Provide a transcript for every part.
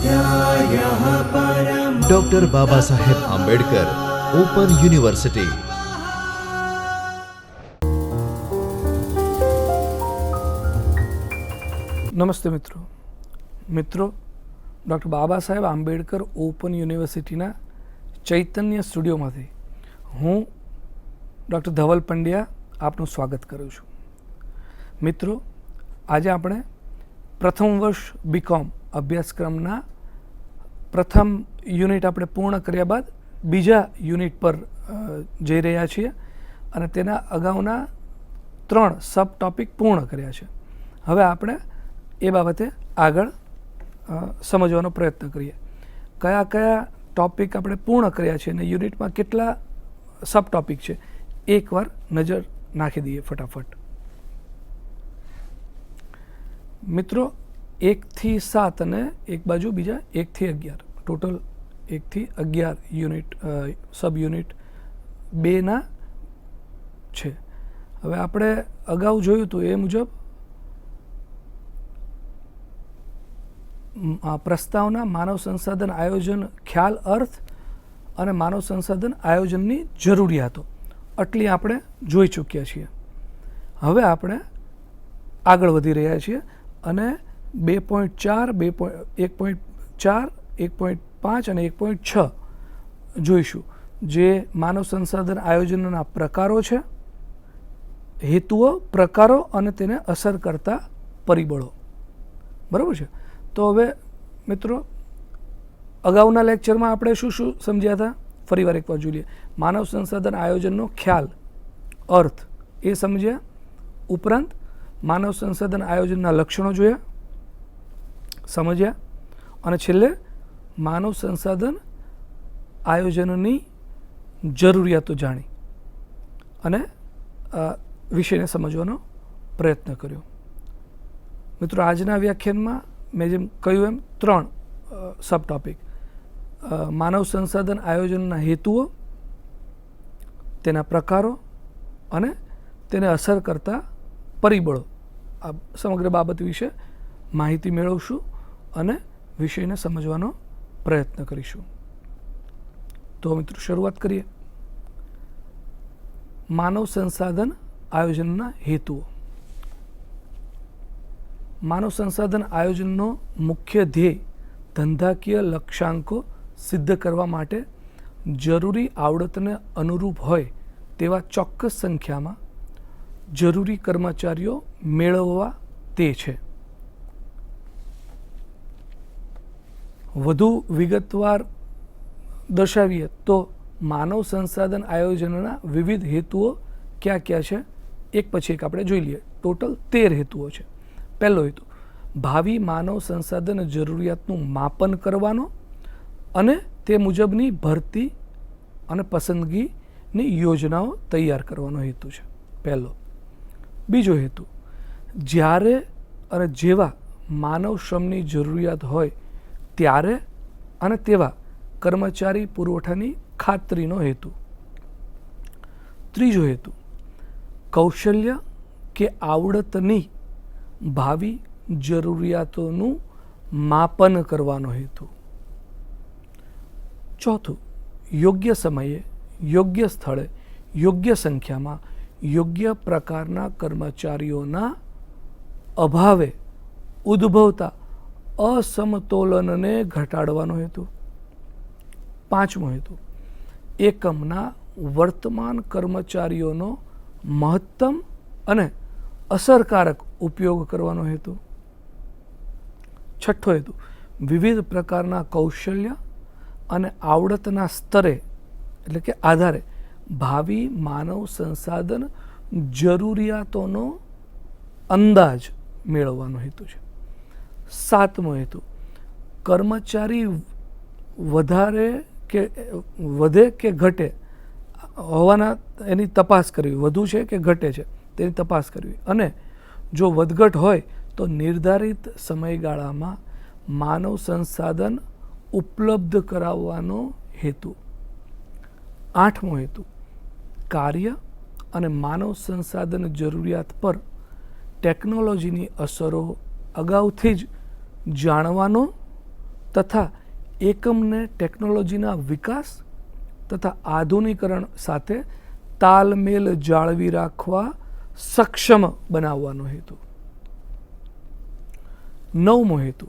स्वाध्यायः परमः। Doctor Baba Saheb Ambedkar open university. નમસ્તે મિત્રો doctor Baba Saheb Ambedkar open યુનિવર્સિટીના ચૈતન્ય સ્ટુડિયોમાંથી હું ડૉક્ટર ધવલ પંડ્યા આપનું સ્વાગત કરું છું। મિત્રો, આજે આપણે પ્રથમ વર્ષ બીકોમ અભ્યાસક્રમના પ્રથમ યુનિટ આપણે પૂર્ણ કર્યા બાદ બીજા યુનિટ પર જઈ રહ્યા છીએ અને તેના અગાઉના 3 સબ ટોપિક પૂર્ણ કર્યા છે। હવે આપણે એ બાબતે આગળ સમજવાનો પ્રયત્ન કરીએ। કયા કયા ટોપિક આપણે પૂર્ણ કર્યા છે અને યુનિટમાં કેટલા સબ ટોપિક છે એકવાર નજર નાખી દઈએ ફટાફટ। મિત્રો, 1 થી 7 અને એક બાજુ બીજા 1 થી 11 ટોટલ 1 થી 11 યુનિટ સબ યુનિટ 2ના છે। હવે આપણે અગાઉ જોયું હતું એ મુજબ પ્રસ્તાવના, માનવ સંસાધન આયોજન ખ્યાલ, અર્થ અને માનવ સંસાધન આયોજનની જરૂરિયાતો આટલી આપણે જોઈ ચૂક્યા છીએ। હવે આપણે આગળ વધી રહ્યા છીએ અને 2.4, 1.4, 1.5 અને 1.6 જોઈશું, જે માનવ સંસાધન આયોજનના પ્રકારો છે, હેતુઓ, પ્રકારો અને તેને અસર કરતા પરિબળો। બરાબર છે? તો હવે મિત્રો, અગાઉના લેક્ચરમાં આપણે શું શું સમજ્યા હતા ફરીવાર એકવાર જોઈએ। માનવ સંસાધન આયોજનનો ખ્યાલ, અર્થ એ સમજ્યા, ઉપરાંત માનવ સંસાધન આયોજનના લક્ષણો જોયા, સમજ્યા, અને છેલ્લે માનવ સંસાધન આયોજનની જરૂરિયાતો જાણી અને વિષયને સમજવાનો પ્રયત્ન કર્યો। મિત્રો, આજના વ્યાખ્યાનમાં મેં જેમ કહ્યું એમ 3 સબ ટોપિક: માનવ સંસાધન આયોજનના હેતુઓ, તેના પ્રકારો અને તેને અસર કરતા પરિબળો, આ સમગ્ર બાબત વિશે માહિતી મેળવશું અને વિષયને સમજવાનો પ્રયત્ન કરીશું। તો મિત્રો, શરૂઆત કરીએ। માનવ સંસાધન આયોજનના હેતુઓ। માનવ સંસાધન આયોજનનો મુખ્ય ધ્યેય ધંધાકીય લક્ષ્યાંકો સિદ્ધ કરવા માટે જરૂરી આવડતને અનુરૂપ હોય તેવા ચોક્કસ સંખ્યામાં જરૂરી કર્મચારીઓ મેળવવા તે છે। વધુ વિગતવાર દર્શાવીએ તો માનવ સંસાધન આયોજનના વિવિધ હેતુઓ કયા કયા છે એક પછી એક આપણે જોઈ લઈએ। ટોટલ 13 હેતુઓ છે। પહેલો હેતુ ભાવિ માનવ સંસાધન જરૂરિયાતનું માપન કરવાનો અને તે મુજબની ભરતી અને પસંદગીની યોજનાઓ તૈયાર કરવાનો હેતુ છે પહેલો। બીજો હેતુ જ્યારે અને જેવા માનવ શ્રમની જરૂરિયાત હોય ત્યારે અને તેવા કર્મચારી પુરવઠાની ખાતરીનો હેતુ। ત્રીજો હેતુ કૌશલ્ય કે આવડતની ભાવિ જરૂરિયાતોનું માપન કરવાનો હેતુ। ચોથું યોગ્ય સમયે, યોગ્ય સ્થળે, યોગ્ય સંખ્યામાં, યોગ્ય પ્રકારના કર્મચારીઓના અભાવે ઉદ્ભવતા અસમતોલનને ઘટાડવાનો હેતુ। પાંચમો હેતુ એકમના વર્તમાન કર્મચારીઓનો મહત્તમ અને અસરકારક ઉપયોગ કરવાનો હેતુ। છઠ્ઠો હેતુ વિવિધ પ્રકારના કૌશલ્ય અને આવડતના સ્તરે એટલે કે આધારે ભાવિ માનવ સંસાધન જરૂરિયાતોનો અંદાજ મેળવવાનો હેતુ છે। સાતમો હેતુ કર્મચારી વધે કે ઘટે હોવાના એની તપાસ કરવી, વધુ છે કે ઘટે છે તેની તપાસ કરવી, અને જો વધઘટ હોય તો નિર્ધારિત સમયગાળામાં માનવ સંસાધન ઉપલબ્ધ કરાવવાનો હેતુ। આઠમો હેતુ કાર્ય અને માનવ સંસાધન જરૂરિયાત પર ટેકનોલોજીની અસરો અગાઉથી જ જાણવાનો તથા એકમને ટેકનોલોજીના વિકાસ તથા આધુનિકરણ સાથે તાલમેલ જાળવી રાખવા સક્ષમ બનાવવાનો હેતુ. 9મો હેતુ,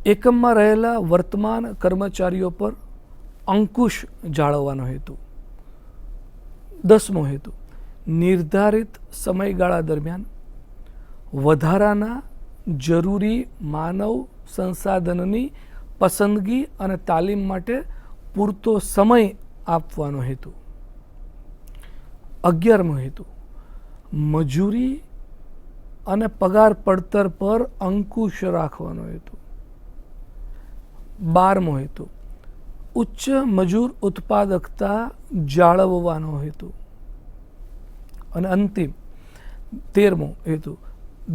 એકમમાં રહેલા વર્તમાન કર્મચારીઓ પર અંકુશ જાળવવાનો હેતુ. 10મો હેતુ, નિર્ધારિત સમયગાળા દરમિયાન વધારાના જરૂરી માનવ સંસાધનની પસંદગી અને તાલીમ માટે પૂરતો સમય આપવાનો હેતુ. 11મો હેતુ, મજૂરી અને પગાર પડતર પર અંકુશ રાખવાનો હેતુ. 12મો હેતુ, ઉચ્ચ મજૂર ઉત્પાદકતા જાળવવાનો હેતુ. અને અંતિમ 13મો હેતુ,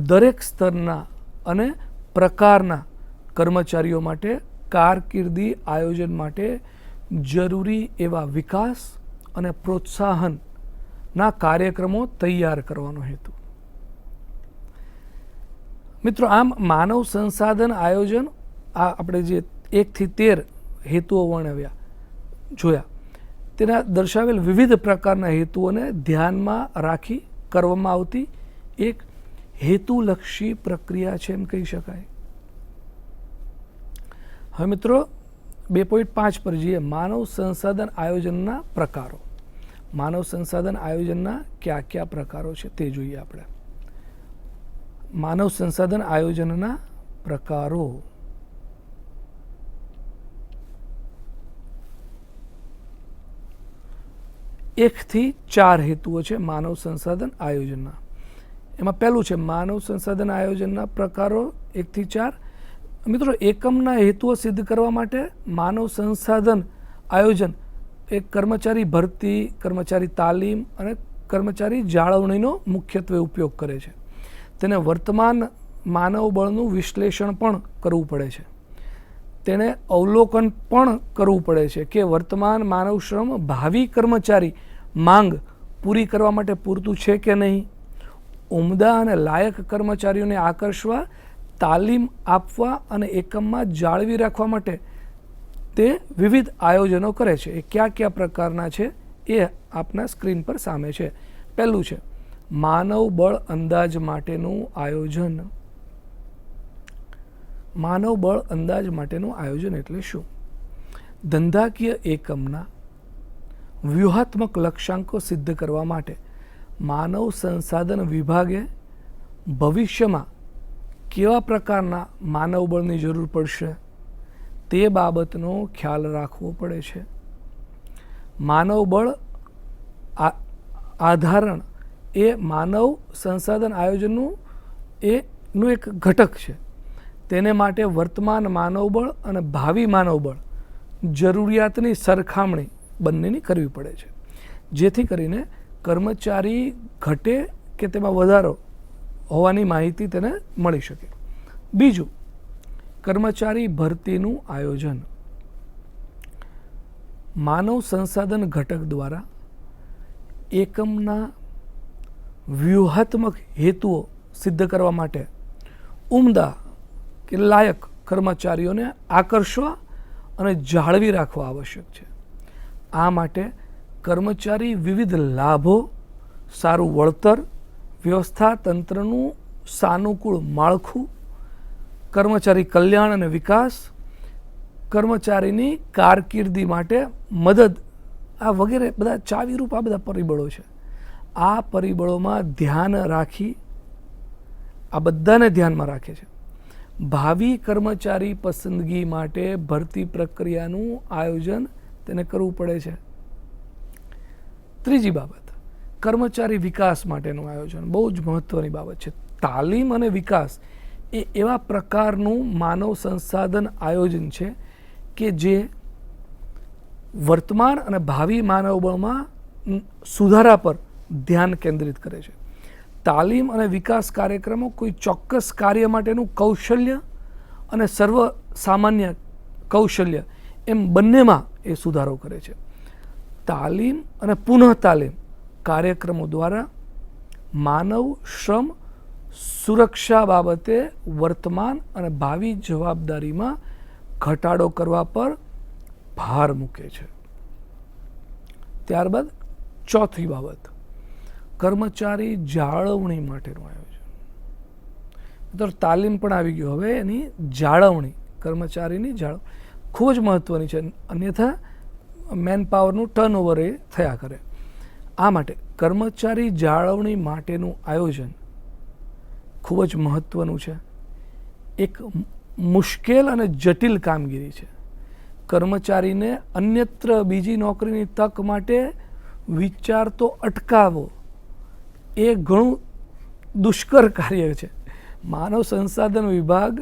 દરેક સ્તરના અને પ્રકારના કર્મચારીઓ માટે કારકિર્દી આયોજન માટે જરૂરી એવા વિકાસ અને પ્રોત્સાહનના કાર્યક્રમો તૈયાર કરવાનો હેતુ. મિત્રો, આમ માનવ સંસાધન આયોજન, આ આપણે જે 1 થી 13 હેતુઓ વર્ણવ્યા જોયા, તેના દર્શાવેલ વિવિધ પ્રકારના હેતુઓને ધ્યાનમાં રાખી કરવામાં આવતી એક હેતુલક્ષી પ્રક્રિયા છે એમ કહી શકાય. હવે મિત્રો 2.5 પર જઈએ. માનવ સંસાધન આયોજનના પ્રકારો. માનવ સંસાધન આયોજનના કયા કયા પ્રકારો છે તે જોઈએ આપણે. માનવ સંસાધન આયોજનના પ્રકારો. એક થી 4 હેતુઓ છે માનવ સંસાધન આયોજનના. એમાં પહેલું છે માનવ સંસાધન આયોજનના પ્રકારો 1 થી 4. મિત્રો, એકમના હેતુઓ સિદ્ધ કરવા માટે માનવ સંસાધન આયોજન એ કર્મચારી ભરતી, કર્મચારી તાલીમ અને કર્મચારી જાળવણીનો મુખ્યત્વે ઉપયોગ કરે છે. તેને વર્તમાન માનવ બળનું વિશ્લેષણ પણ કરવું પડે છે. તેને અવલોકન પણ કરવું પડે છે કે વર્તમાન માનવ શ્રમ ભાવિ કર્મચારી માંગ પૂરી કરવા માટે પૂરતું છે કે નહીં. ઉમદા અને લાયક કર્મચારીઓને આકર્ષવા, તાલીમ આપવા અને એકમમાં જાળવી રાખવા માટે તે વિવિધ આયોજનો કરે છે. એ કયા કયા પ્રકારના છે એ આપના સ્ક્રીન પર સામે છે. પહેલું છે માનવ બળ અંદાજ માટેનું આયોજન. માનવ બળ અંદાજ માટેનું આયોજન એટલે શું? ધંધાકીય એકમના વ્યૂહાત્મક લક્ષ્યાંકો સિદ્ધ કરવા માટે માનવ સંસાધન વિભાગે ભવિષ્યમાં કેવા પ્રકારના માનવ બળની જરૂર પડશે તે બાબતનો ખ્યાલ રાખવો પડે છે. માનવ બળ આધારણ એ માનવ સંસાધન આયોજનનું એક ઘટક છે. તેને માટે વર્તમાન માનવબળ અને ભાવિ માનવબળ જરૂરિયાતની સરખામણી બંનેની કરવી પડે છે, જેથી કરીને કર્મચારી ઘટે કે તેમાં વધારો હોવાની માહિતી તેને મળી શકે. બીજું, કર્મચારી ભરતીનું આયોજન. માનવ સંસાધન ઘટક દ્વારા એકમના વ્યૂહાત્મક હેતુઓ સિદ્ધ કરવા માટે ઉમદા કે લાયક કર્મચારીઓને આકર્ષવા અને જાળવી રાખવા આવશ્યક છે. આ માટે કર્મચારી વિવિધ લાભો, સારું વળતર, વ્યવસ્થા તંત્રનું સાનુકૂળ માળખું, કર્મચારી કલ્યાણ અને વિકાસ, કર્મચારીની કારકિર્દી માટે મદદ, આ વગેરે બધા ચાવીરૂપ આ બધા પરિબળો છે. આ પરિબળોમાં ધ્યાન રાખી, આ બધાને ધ્યાનમાં રાખે છે. ભાવિ કર્મચારી પસંદગી માટે ભરતી પ્રક્રિયાનું આયોજન તેને કરવું પડે છે. ત્રીજી બાબત, કર્મચારી વિકાસ માટેનું આયોજન. બહુ જ મહત્વની બાબત છે. તાલીમ અને વિકાસ એ એવા પ્રકારનું માનવ સંસાધન આયોજન છે કે જે વર્તમાન અને ભાવિ માનવબળમાં સુધારા પર ધ્યાન કેન્દ્રિત કરે છે. તાલીમ અને વિકાસ કાર્યક્રમો કોઈ ચોક્કસ કાર્ય માટેનું કૌશલ્ય અને સર્વ સામાન્ય કૌશલ્ય એમ બંનેમાં એ સુધારો કરે છે. તાલીમ અને પુનઃ તાલીમ કાર્યક્રમો દ્વારા માનવ શ્રમ સુરક્ષા બાબતે વર્તમાન અને ભાવિ જવાબદારીમાં ઘટાડો કરવા પર ભાર મૂકે છે. ત્યારબાદ ચોથી બાબત, કર્મચારી જાળવણી માટેનું આયોજન. તો તાલીમ પણ આવી ગયું, હવે એની જાળવણી, કર્મચારીની જાળવણી ખૂબ જ મહત્ત્વની છે, અન્યથા મેન પાવરનું ટર્નઓવર એ થયા કરે. આ માટે કર્મચારી જાળવણી માટેનું આયોજન ખૂબ જ મહત્ત્વનું છે. એક મુશ્કેલ અને જટિલ કામગીરી છે. કર્મચારીને અન્યત્ર બીજી નોકરીની તક માટે વિચારતો અટકાવવો એ ઘણું દુષ્કર કાર્ય છે. માનવ સંસાધન વિભાગ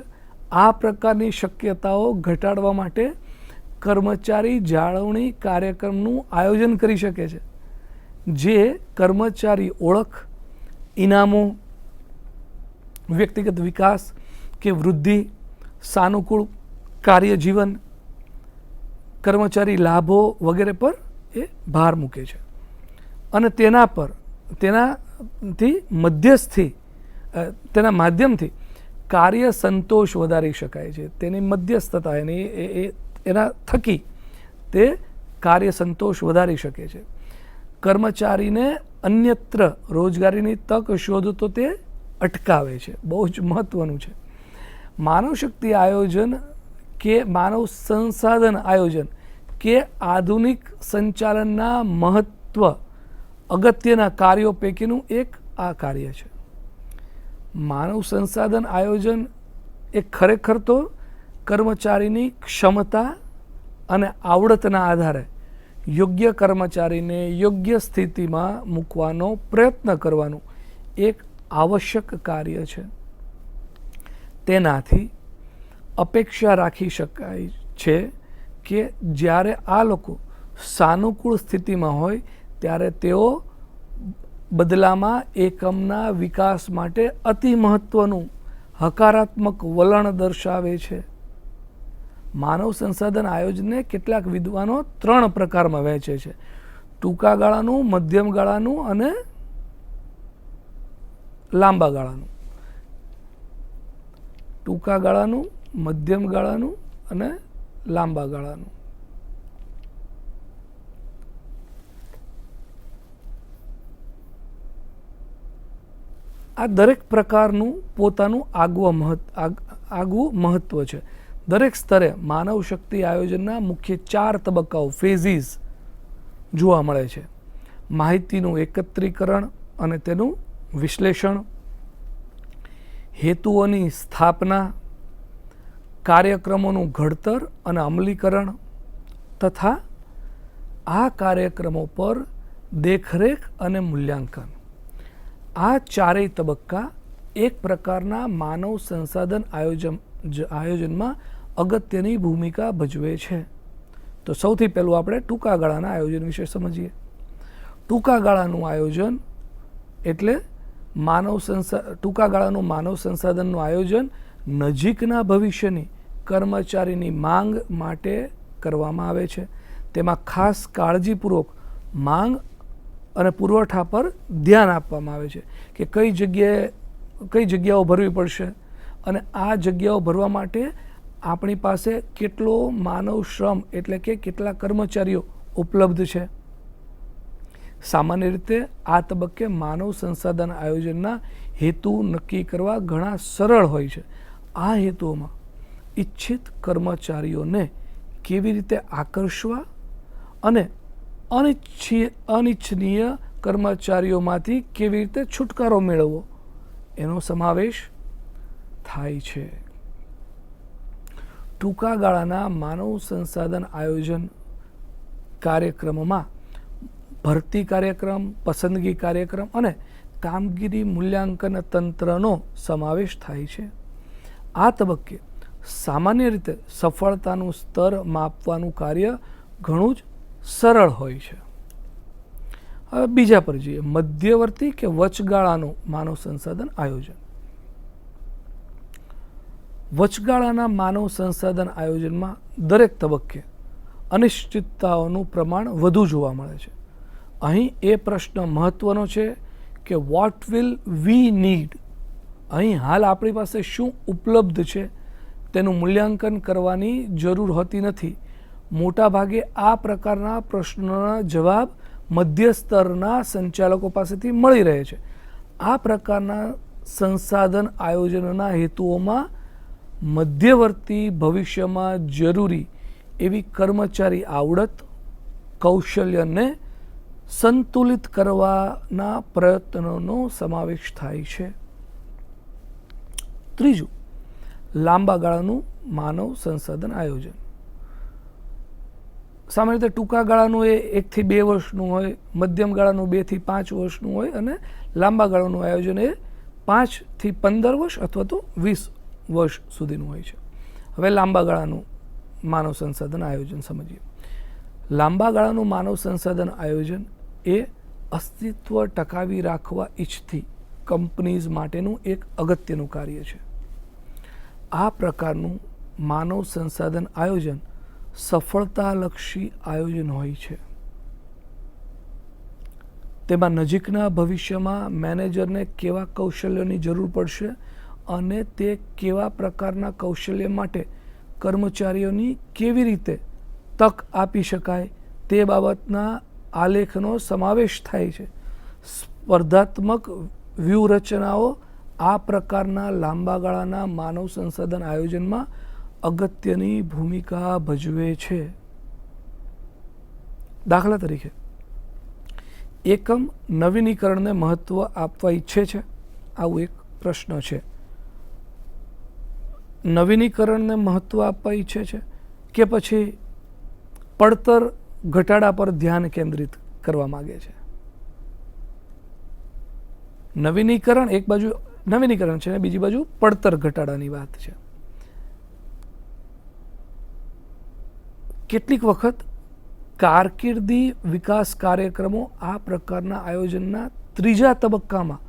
આ પ્રકારની શક્યતાઓ ઘટાડવા માટે કર્મચારી જાળવણી કાર્યક્રમનું આયોજન કરી શકે છે, જે કર્મચારી ઓળખ, ઇનામો, વ્યક્તિગત વિકાસ કે વૃદ્ધિ, સાનુકૂળ કાર્ય જીવન, કર્મચારી લાભો વગેરે પર એ ભાર મૂકે છે અને તેના માધ્યમથી કાર્ય સંતોષ વધારી શકાય છે. તેની મધ્યસ્થતા એના થકી તે કાર્ય સંતોષ વધારી શકે છે. કર્મચારીને અન્યત્ર રોજગારીની તક શોધતો તે અટકાવે છે. બહુ જ મહત્વનું છે. માનવ શક્તિ આયોજન કે માનવ સંસાધન આયોજન કે આધુનિક સંચાલનના મહત્વ અગત્યના કાર્યો પૈકીનું એક આ કાર્ય છે. માનવ સંસાધન આયોજન એ ખરેખર તો કર્મચારીની ક્ષમતા અને આવડતના આધારે યોગ્ય કર્મચારીને યોગ્ય સ્થિતિમાં મૂકવાનો પ્રયત્ન કરવાનું એક આવશ્યક કાર્ય છે. તેનાથી અપેક્ષા રાખી શકાય છે કે જ્યારે આ લોકો સાનુકૂળ સ્થિતિમાં હોય ત્યારે તેઓ બદલામાં એકમના વિકાસ માટે અતિ મહત્વનું હકારાત્મક વલણ દર્શાવે છે. માનવ સંસાધન આયોજનને કેટલાક વિદ્વાનો 3 પ્રકારમાં વહેંચે છે: ટૂંકા ગાળાનું, મધ્યમ ગાળાનું અને લાંબા ગાળાનું. ટૂંકા ગાળાનું, મધ્યમ ગાળાનું અને લાંબા ગાળાનું. આ દરેક પ્રકારનું પોતાનું આગવું મહત્વ છે. દરેક સ્તરે માનવ શક્તિ આયોજનના મુખ્ય 4 તબક્કાઓ, ફેઝીસ જોવા મળે છે: માહિતીનું એકત્રીકરણ અને તેનું વિશ્લેષણ, હેતુઓની સ્થાપના, કાર્યક્રમોનું ઘડતર અને અમલીકરણ તથા આ કાર્યક્રમો પર દેખરેખ અને મૂલ્યાંકન. આ 4 તબક્કા એક પ્રકારના માનવ સંસાધન આયોજનમાં અગત્યની ભૂમિકા ભજવે છે. તો સૌથી પહેલું આપણે ટૂંકા ગાળાના આયોજન વિશે સમજીએ. ટૂંકા ગાળાનું આયોજન એટલે ટૂંકા ગાળાનું માનવ સંસાધનનું આયોજન નજીકના ભવિષ્યની કર્મચારીની માંગ માટે કરવામાં આવે છે. તેમાં ખાસ કાળજીપૂર્વક માંગ અને પુરવઠા પર ધ્યાન આપવામાં આવે છે કે કઈ જગ્યાઓ ભરવી પડશે અને આ જગ્યાઓ ભરવા માટે આપણી પાસે કેટલો માનવ શ્રમ એટલે કે કેટલા કર્મચારીઓ ઉપલબ્ધ છે. સામાન્ય રીતે આ તબક્કે માનવ સંસાધન આયોજનના હેતુ નક્કી કરવા ઘણા સરળ હોય છે. આ હેતુઓમાં ઇચ્છિત કર્મચારીઓને કેવી રીતે આકર્ષવા અને અનિચ્છનીય કર્મચારીઓમાંથી કેવી રીતે છુટકારો મેળવવો એનો સમાવેશ થાય છે. ટૂંકા ગાળાના માનવ સંસાધન આયોજન કાર્યક્રમોમાં ભરતી કાર્યક્રમ, પસંદગી કાર્યક્રમ અને કામગીરી મૂલ્યાંકન તંત્રનો સમાવેશ થાય છે. આ તબક્કે સામાન્ય રીતે સફળતાનું સ્તર માપવાનું કાર્ય ઘણું જ સરળ હોય છે. હવે બીજા પર જઈએ, મધ્યવર્તી કે વચગાળાનું માનવ સંસાધન આયોજન. વચગાળાના માનવ સંસાધન આયોજનમાં દરેક તબક્કે અનિશ્ચિતતાઓનું પ્રમાણ વધુ જોવા મળે છે. અહીં એ પ્રશ્ન મહત્વનો છે કે વોટ વિલ વી નીડ, અહીં હાલ આપણી પાસે શું ઉપલબ્ધ છે તેનું મૂલ્યાંકન કરવાની જરૂર હોતી નથી. મોટા ભાગે આ પ્રકારના પ્રશ્નોના જવાબ મધ્ય સ્તરના સંચાલકો પાસેથી મળી રહે છે. આ પ્રકારના સંસાધન આયોજનના હેતુઓમાં મધ્યવર્તી ભવિષ્યમાં જરૂરી એવી કર્મચારી આવડત, કૌશલ્યને સંતુલિત કરવાના પ્રયત્નોનો સમાવેશ થાય છે. ત્રીજું, લાંબા ગાળાનું માનવ સંસાધન આયોજન. સામાન્ય રીતે ટૂંકા ગાળાનું એ 1 થી 2 વર્ષનું હોય, મધ્યમ ગાળાનું 2 થી 5 વર્ષનું હોય અને લાંબા ગાળાનું આયોજન એ 5 થી 15 વર્ષ અથવા તો 20 વર્ષ સુધીનું હોય છે. હવે લાંબા ગાળાનું માનવ સંસાધન આયોજન સમજીએ. લાંબા ગાળાનું માનવ સંસાધન આયોજન એ અસ્તિત્વ ટકાવી રાખવા ઈચ્છતી કંપનીઝ માટેનું એક અગત્યનું કાર્ય છે. આ પ્રકારનું માનવ સંસાધન આયોજન સફળતાલક્ષી આયોજન હોય છે. તેમાં નજીકના ભવિષ્યમાં મેનેજરને કેવા કૌશલ્યોની જરૂર પડશે અને તે કેવા પ્રકારના કૌશલ્ય માટે કર્મચારીઓની કેવી રીતે તક આપી શકાય તે બાબતના આલેખનો સમાવેશ થાય છે. સ્પર્ધાત્મક વ્યૂહરચનાઓ આ પ્રકારના લાંબા ગાળાના માનવ સંસાધન આયોજનમાં અગત્યની ભૂમિકા ભજવે છે. દાખલા તરીકે, એકમ નવીનીકરણને મહત્વ આપવા ઈચ્છે છે, આવું એક પ્રશ્ન છે. નવીનીકરણને મહત્વ આપવા ઈચ્છે છે કે પછી પડતર ઘટાડા પર ધ્યાન કેન્દ્રિત કરવા માગે છે. નવીનીકરણ એક બાજુ નવીનીકરણ છે અને બીજી બાજુ પડતર ઘટાડાની વાત છે. કેટલીક વખત કારકિર્દી વિકાસ કાર્યક્રમો આ પ્રકારના આયોજનના ત્રીજા તબક્કામાં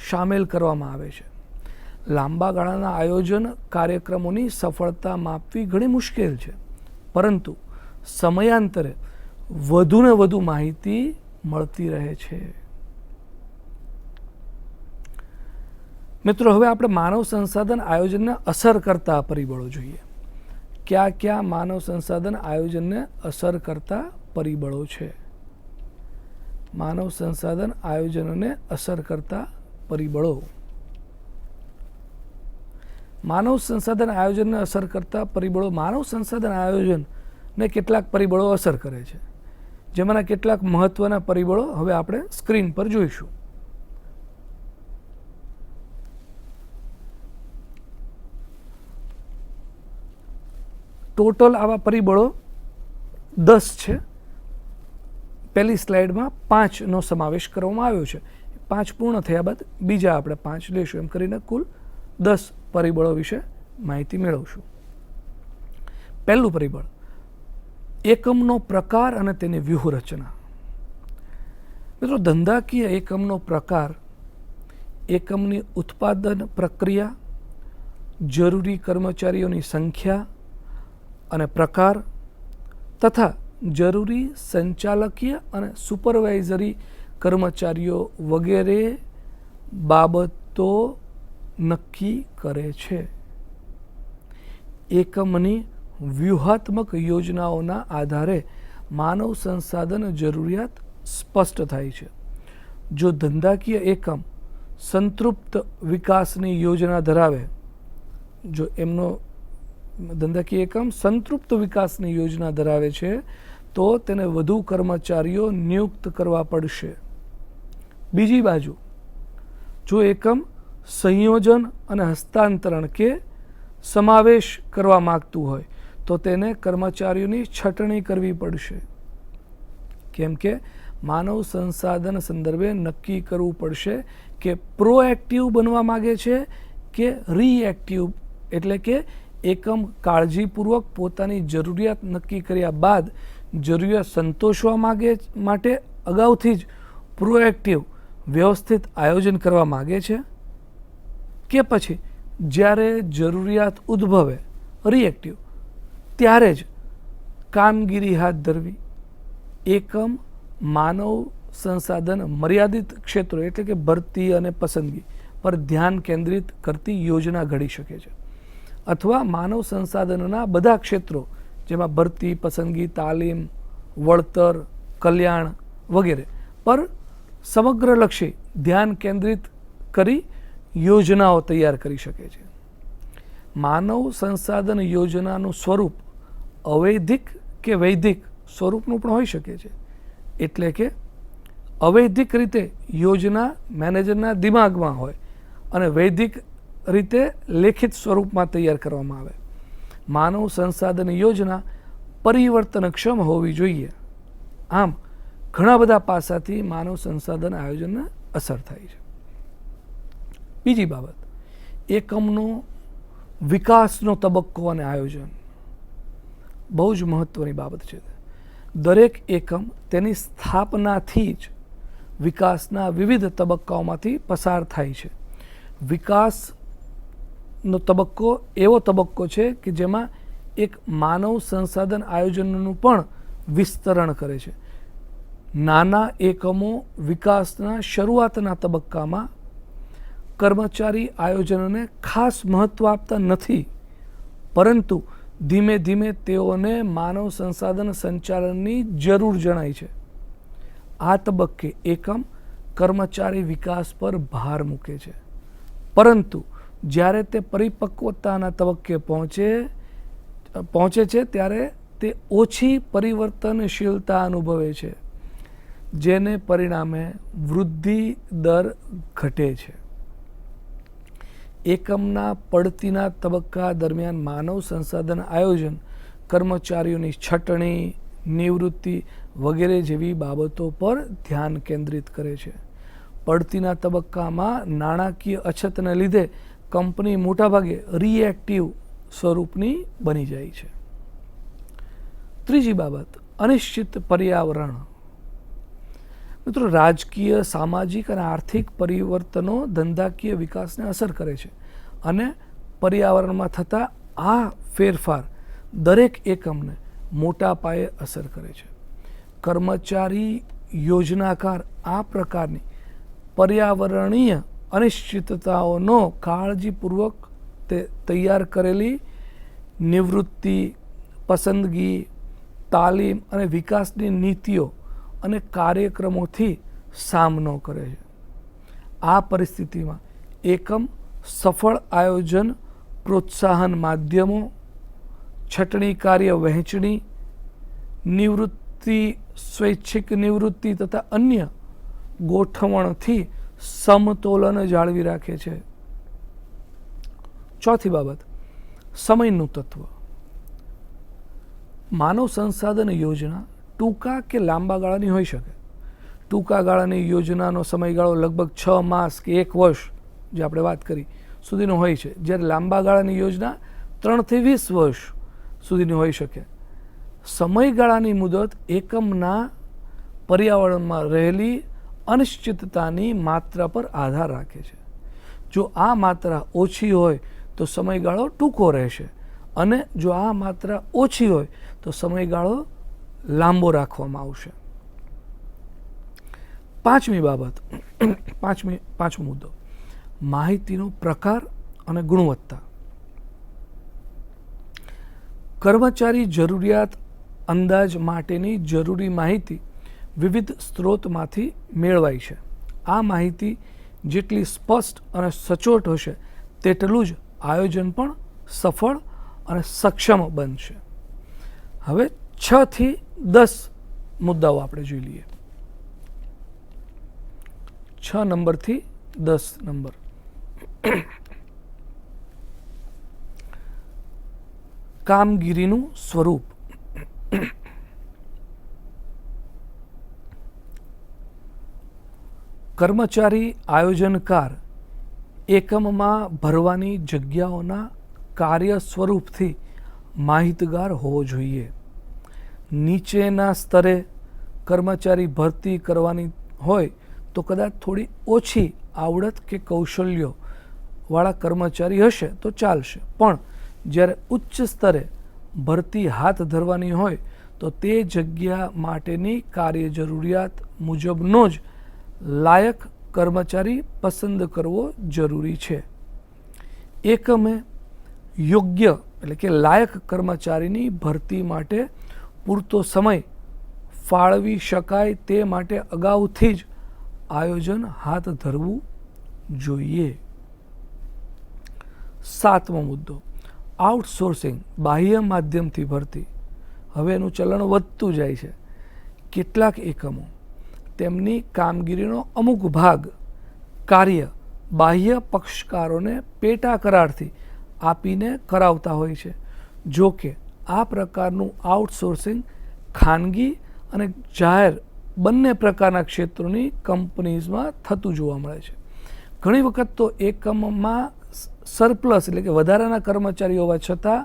સામેલ કરવામાં આવે છે. લાંબા ગાળાના આયોજન કાર્યક્રમોની સફળતા માપવી ઘણી મુશ્કેલ છે, પરંતુ સમયાંતરે વધુને વધુ માહિતી મળતી રહે છે. મિત્રો, હવે આપણે માનવ સંસાધન આયોજનને અસર કરતા પરિબળો જોઈએ. ક્યાં માનવ સંસાધન આયોજનને અસર કરતા પરિબળો છે? માનવ સંસાધન આયોજનને અસર કરતા પરિબળો. માનવ સંસાધન આયોજનને અસર કરતા પરિબળો. માનવ સંસાધન આયોજનને કેટલાક પરિબળો અસર કરે છે, જેમાંના કેટલાક મહત્વના પરિબળો હવે આપણે સ્ક્રીન પર જોઈશું. ટોટલ આવા પરિબળો 10 છે. પહેલી સ્લાઇડમાં 5નો સમાવેશ કરવામાં આવ્યો છે. 5 પૂર્ણ થયા બાદ બીજા આપણે 5 લેશું. એમ કરીને કુલ 10 પરિબળો વિશે માહિતી મેળવશું. પહેલું પરિબળ, એકમનો પ્રકાર અને તેની વ્યૂહરચના. મિત્રો, ધંધાકીય એકમનો પ્રકાર એકમની ઉત્પાદન પ્રક્રિયા, જરૂરી કર્મચારીઓની સંખ્યા અને પ્રકાર તથા જરૂરી સંચાલકીય અને સુપરવાઇઝરી કર્મચારીઓ વગેરે બાબતો નક્કી કરે છે. એકમની વ્યૂહાત્મક યોજનાઓના આધારે માનવ સંસાધન જરૂરિયાત સ્પષ્ટ થાય છે. જો ધંધાકીય એકમ સંતૃપ્ત વિકાસની યોજના ધરાવે, જો એમનો ધંધાકીય એકમ સંતૃપ્ત વિકાસની યોજના ધરાવે છે તો તેને વધુ કર્મચારીઓ નિયુક્ત કરવા પડશે. બીજી બાજુ, જો એકમ સંયોજન અને હસ્તાંતરણ કે સમાવેશ કરવા માગતું હોય તો તેને કર્મચારીઓની છટણી કરવી પડશે, કેમ કે માનવ સંસાધન સંદર્ભે નક્કી કરવું પડશે કે પ્રોએક્ટિવ બનવા માગે છે કે રિએક્ટિવ, એટલે કે એકમ કાળજીપૂર્વક પોતાની જરૂરિયાત નક્કી કર્યા બાદ જરૂરિયાત સંતોષવા માટે અગાઉથી જ પ્રોએક્ટિવ વ્યવસ્થિત આયોજન કરવા માગે છે, કે પછી જ્યારે જરૂરિયાત ઉદ્ભવે રિએક્ટિવ ત્યારે જ કામગીરી હાથ ધરવી. એકમ માનવ સંસાધન મર્યાદિત ક્ષેત્રો એટલે કે ભરતી અને પસંદગી પર ધ્યાન કેન્દ્રિત કરતી યોજના ઘડી શકે છે, અથવા માનવ સંસાધનોના બધા ક્ષેત્રો જેમાં ભરતી, પસંદગી, તાલીમ, વળતર, કલ્યાણ વગેરે પર સમગ્રલક્ષી ધ્યાન કેન્દ્રિત કરી યોજનાઓ તૈયાર કરી શકે છે. માનવ સંસાધન યોજનાનું સ્વરૂપ અવૈધિક કે વૈધિક સ્વરૂપનું પણ હોઈ શકે છે. એટલે કે અવૈધિક રીતે યોજના મેનેજરના દિમાગમાં હોય અને વૈધિક રીતે લેખિત સ્વરૂપમાં તૈયાર કરવામાં આવે. માનવ સંસાધન યોજના પરિવર્તનક્ષમ હોવી જોઈએ. આમ ઘણા બધા પાસાથી માનવ સંસાધન આયોજનને અસર થાય છે. બીજી બાબત, એકમનો વિકાસનો તબક્કો અને આયોજન બહુ જ મહત્વની બાબત છે. દરેક એકમ તેની સ્થાપનાથી જ વિકાસના વિવિધ તબક્કાઓમાંથી પસાર થાય છે. વિકાસનો તબક્કો એવો તબક્કો છે કે જેમાં એક માનવ સંસાધન આયોજનનું પણ વિસ્તરણ કરે છે. નાના એકમો વિકાસના શરૂઆતના તબક્કામાં કર્મચારી આયોજનને ખાસ મહત્વ આપતા નથી, પરંતુ ધીમે ધીમે તેઓને માનવ સંસાધન સંચાલનની જરૂર જણાય છે. આ તબક્કે એકમ કર્મચારી વિકાસ પર ભાર મૂકે છે, પરંતુ જ્યારે તે પરિપક્વતાના તબક્કે પહોંચે છે ત્યારે તે ઓછી પરિવર્તનશીલતા અનુભવે છે, જેને પરિણામે વૃદ્ધિ દર ઘટે છે. એકમના પડતીના તબક્કા દરમિયાન માનવ સંસાધન આયોજન કર્મચારીઓની છટણી, નિવૃત્તિ વગેરે જેવી બાબતો પર ધ્યાન કેન્દ્રિત કરે છે. પડતીના તબક્કામાં નાણાકીય અછતને લીધે કંપની મોટાભાગે રિએક્ટિવ સ્વરૂપની બની જાય છે. ત્રીજી બાબત, અનિશ્ચિત પર્યાવરણ. મિત્રો, રાજકીય, સામાજિક અને આર્થિક પરિવર્તનો ધંધાકીય વિકાસને અસર કરે છે, અને પર્યાવરણમાં થતા આ ફેરફાર દરેક એકમને મોટા પાયે અસર કરે છે. કર્મચારી યોજનાકાર આ પ્રકારની પર્યાવરણીય અનિશ્ચિતતાઓનો કાળજીપૂર્વક તૈયાર કરેલી નિવૃત્તિ, પસંદગી, તાલીમ અને વિકાસની નીતિઓ અને કાર્યક્રમોથી સામનો કરે છે. આ પરિસ્થિતિમાં એકમ સફળ આયોજન, પ્રોત્સાહન માધ્યમો, છટણી કાર્ય વહેંચણી, નિવૃત્તિ, સ્વૈચ્છિક નિવૃત્તિ તથા અન્ય ગોઠવણથી સમતોલન જાળવી રાખે છે. ચોથી બાબત, સમયનું તત્વ. માનવ સંસાધન યોજના ટૂંકા કે લાંબા ગાળાની હોઈ શકે. ટૂંકા ગાળાની યોજનાનો સમયગાળો લગભગ 6 માસ કે 1 વર્ષ, જે આપણે વાત કરી, સુધીનો હોય છે, જ્યારે લાંબા ગાળાની યોજના 3 થી 20 વર્ષ સુધીની હોઈ શકે. સમયગાળાની મુદત એકમના પર્યાવરણમાં રહેલી અનિશ્ચિતતાની માત્રા પર આધાર રાખે છે. જો આ માત્રા ઓછી હોય તો સમયગાળો ટૂંકો રહેશે, અને જો આ માત્રા ઓછી હોય તો સમયગાળો લાંબો રાખવામાં આવશે. પાંચમી બાબત, પાંચમો મુદ્દો, માહિતીનો પ્રકાર અને ગુણવત્તા. કર્મચારી જરૂરિયાત અંદાજ માટેની જરૂરી માહિતી વિવિધ સ્ત્રોતમાંથી મેળવાય છે. આ માહિતી જેટલી સ્પષ્ટ અને સચોટ હશે તેટલું જ આયોજન પણ સફળ અને સક્ષમ બનશે. હવે 6 થી 10 મુદ્દાઓ આપણે જોઈ લઈએ. 6 નંબરથી 10 નંબર. કામગીરીનું સ્વરૂપ. કર્મચારી આયોજનકાર એકમમાં ભરવાની જગ્યાઓના કાર્ય સ્વરૂપથી માહિતગાર હોવો જોઈએ. નીચેના સ્તરે કર્મચારી ભરતી કરવાની હોય તો કદાચ થોડી ઓછી આવડત કે કૌશલ્યો વાળા કર્મચારી હશે તો ચાલશે, પણ જ્યારે ઉચ્ચ સ્તરે ભરતી હાથ ધરવાની હોય તો તે જગ્યા માટેની કાર્ય જરૂરિયાત મુજબનો જ લાયક કર્મચારી પસંદ કરવો જરૂરી છે. એકમે યોગ્ય એટલે કે લાયક કર્મચારીની ભરતી માટે પૂરતો સમય ફાળવી શકાય તે માટે અગાઉથી જ આયોજન હાથ ધરવું જોઈએ. 7મો મુદ્દો, આઉટસોર્સિંગ બાહ્ય માધ્યમથી ભરતી. હવે એનું ચલણ વધતું જાય છે. કેટલાક એકમો તેમની કામગીરીનો અમુક ભાગ કાર્ય બાહ્ય પક્ષકારોને પેટા કરારથી આપીને કરાવતા હોય છે. જો કે આ પ્રકારનું આઉટસોર્સિંગ ખાનગી અને જાહેર બંને પ્રકારના ક્ષેત્રોની કંપનીઝમાં થતું જોવા મળે છે. ઘણી વખત તો એકમમાં સરપ્લસ એટલે કે વધારાના કર્મચારીઓ હોવા છતાં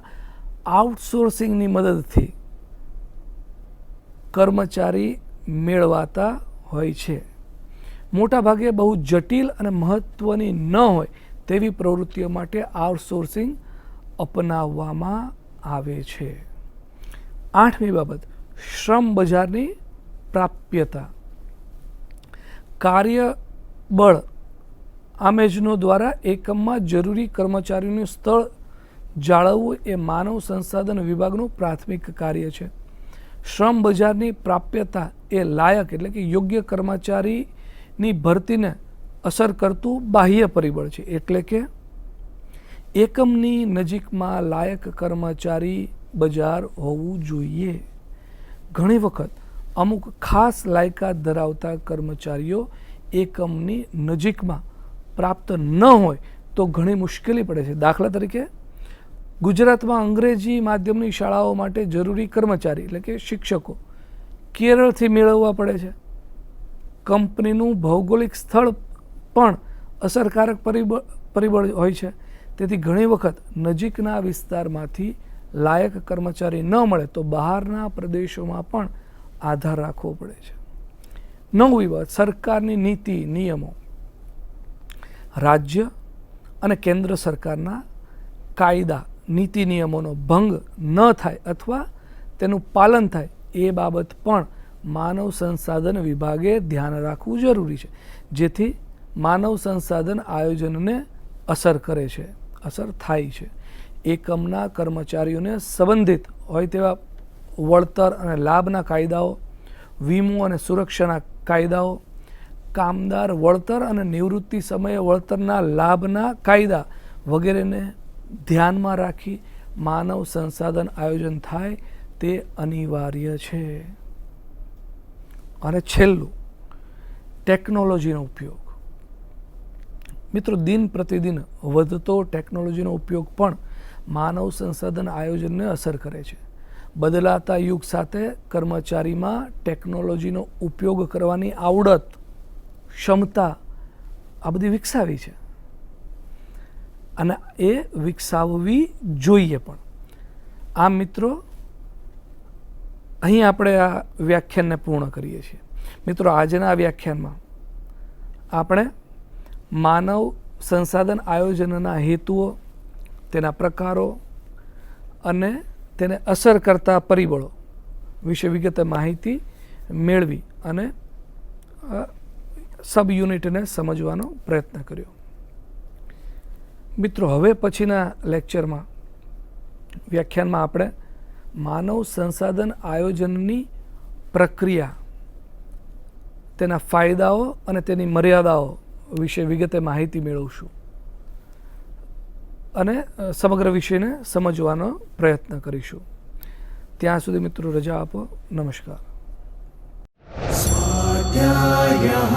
આઉટસોર્સિંગની મદદથી કર્મચારી મેળવાતા હોય છે. મોટાભાગે બહુ જટિલ અને મહત્ત્વની ન હોય તેવી પ્રવૃત્તિઓ માટે આઉટસોર્સિંગ અપનાવવામાં આવે છે. 8મી બાબત, શ્રમ બજારની પ્રાપ્યતા. કાર્યબળ આમેજનો દ્વારા એકમમાં જરૂરી કર્મચારીનું સ્થળ જાળવવું એ માનવ સંસાધન વિભાગનું પ્રાથમિક કાર્ય છે. શ્રમ બજારની પ્રાપ્યતા એ લાયક એટલે કે યોગ્ય કર્મચારીની ભરતીને અસર કરતું બાહ્ય પરિબળ છે. એટલે કે એકમની નજીકમાં લાયક કર્મચારી બજાર હોવું જોઈએ. ઘણી વખત અમુક ખાસ લાયકાત ધરાવતા કર્મચારીઓ એકમની નજીકમાં પ્રાપ્ત ન હોય તો ઘણી મુશ્કેલી પડે છે. દાખલા તરીકે ગુજરાતમાં અંગ્રેજી માધ્યમની શાળાઓ માટે જરૂરી કર્મચારી એટલે કે શિક્ષકો કેરળથી મેળવવા પડે છે. કંપનીનું ભૌગોલિક સ્થળ પણ અસરકારક પરિબળ હોય છે. તેથી ઘણી વખત નજીકના વિસ્તારમાંથી લાયક કર્મચારી ન મળે તો બહારના પ્રદેશોમાં પણ આધાર રાખવો પડે છે. 9મી વાત, સરકારની નીતિ નિયમો. રાજ્ય અને કેન્દ્ર સરકારના કાયદા નીતિ નિયમોનો ભંગ ન થાય અથવા તેનું પાલન થાય એ બાબત પણ માનવ સંસાધન વિભાગે ધ્યાન રાખવું જરૂરી છે, જેથી માનવ સંસાધન આયોજનને અસર કરે છે, અસર થાય છે. એકમના કર્મચારીઓને સંબંધિત હોય તેવા વળતર અને લાભના કાયદાઓ, વીમો અને સુરક્ષાના કાયદાઓ, કામદાર વળતર અને નિવૃત્તિ સમયે વળતરના લાભના કાયદા વગેરેને ધ્યાનમાં રાખી માનવ સંસાધન આયોજન થાય તે અનિવાર્ય છે. અને છેલ્લું, ટેકનોલોજીનો ઉપયોગ. મિત્રો, દિન પ્રતિદિન વધતો ટેકનોલોજીનો ઉપયોગ પણ માનવ સંસાધન આયોજનને અસર કરે છે. બદલાતા યુગ સાથે કર્મચારીમાં ટેકનોલોજીનો ઉપયોગ કરવાની આવડત, ક્ષમતા આ બધી વિકસાવી છે અને એ વિકસાવવી જોઈએ પણ. આમ મિત્રો, અહીં આપણે આ વ્યાખ્યાનને પૂર્ણ કરીએ છીએ. મિત્રો, આજના વ્યાખ્યાનમાં આપણે માનવ સંસાધન આયોજનના હેતુઓ, તેના પ્રકારો અને તેને અસર કરતા પરિબળો વિશે વિગતે માહિતી મેળવી અને સબ યુનિટને સમજવાનો પ્રયત્ન કર્યો. મિત્રો, હવે પછીના લેક્ચરમાં વ્યાખ્યાનમાં આપણે માનવ સંસાધન આયોજનની પ્રક્રિયા, તેના ફાયદાઓ અને તેની મર્યાદાઓ વિશે વિગતે માહિતી મેળવશું અને સમગ્ર વિષયને સમજવાનો પ્રયત્ન કરીશું. ત્યાં સુધી મિત્રો રજા આપો. નમસ્કાર. સ્વાધ્યાયઃ